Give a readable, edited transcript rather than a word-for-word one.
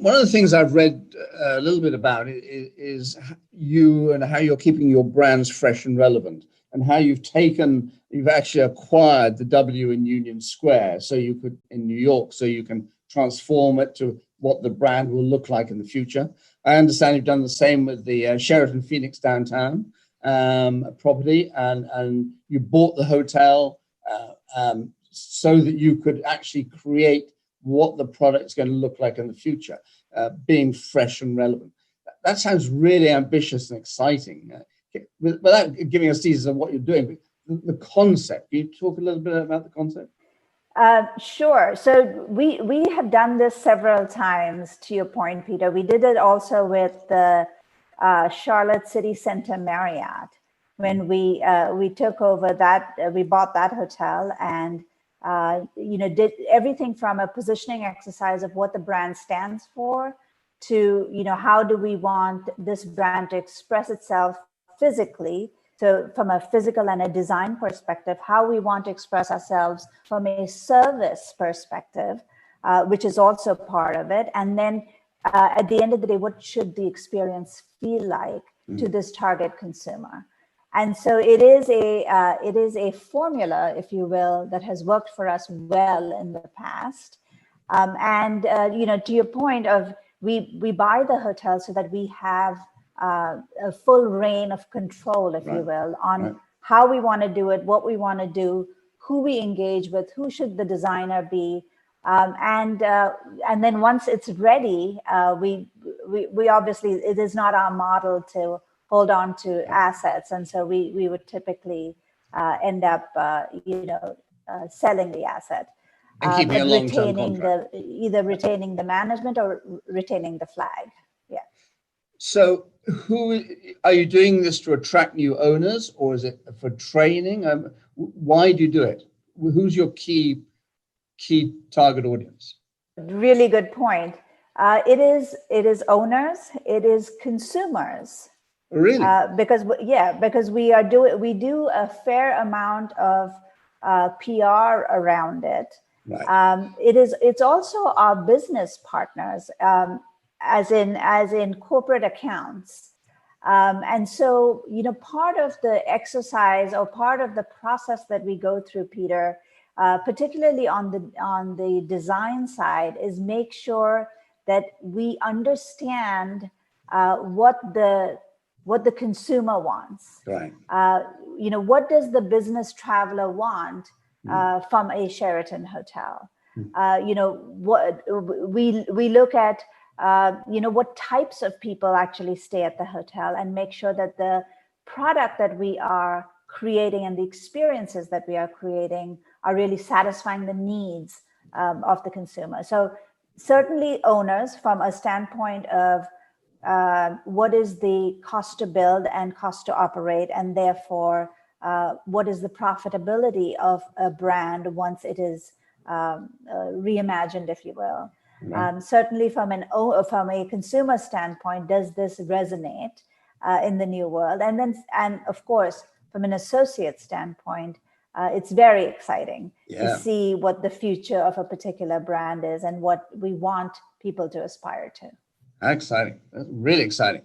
one of the things I've read a little bit about is you and how you're keeping your brands fresh and relevant, and how you've actually acquired the W in Union Square, so you could, in New York, so you can transform it to what the brand will look like in the future. I understand you've done the same with the Sheraton Phoenix Downtown property, and you bought the hotel so that you could actually create what the product's going to look like in the future, being fresh and relevant. That sounds really ambitious and exciting. Without giving us teasers of what you're doing, but the concept, can you talk a little bit about the concept? Sure. So we have done this several times, to your point, Peter. We did it also with the Charlotte City Center Marriott, when we took over that, we bought that hotel, and did everything from a positioning exercise of what the brand stands for to, how do we want this brand to express itself physically. So from a physical and a design perspective, how we want to express ourselves from a service perspective, which is also part of it. And then at the end of the day, what should the experience feel like to this target consumer? And so it is a formula, if you will, that has worked for us well in the past. To your point of we buy the hotel so that we have a full reign of control, if you will, on how we want to do it, what we want to do, who we engage with, who should the designer be, and then once it's ready, we obviously, it is not our model to hold on to assets, and so we would typically end up selling the asset and keeping a long-term contract. Either retaining the management or retaining the flag. Yeah. So who are you doing this to attract new owners, or is it for training? Why do you do it? Who's your key target audience? Really good point. It is owners, it is consumers. Really? Because we do a fair amount of PR around it. Right. It's also our business partners, as in corporate accounts. And so, part of the exercise or part of the process that we go through, Peter, particularly on the design side, is make sure that we understand what the consumer wants. Right. What does the business traveler want from a Sheraton hotel? What we look at, what types of people actually stay at the hotel, and make sure that the product that we are creating and the experiences that we are creating are really satisfying the needs of the consumer. So certainly owners, from a standpoint of what is the cost to build and cost to operate, and therefore what is the profitability of a brand once it is reimagined, if you will. Certainly from a consumer standpoint, does this resonate in the new world? And of course, from an associate standpoint, it's very exciting to see what the future of a particular brand is and what we want people to aspire to. Exciting. That's really exciting.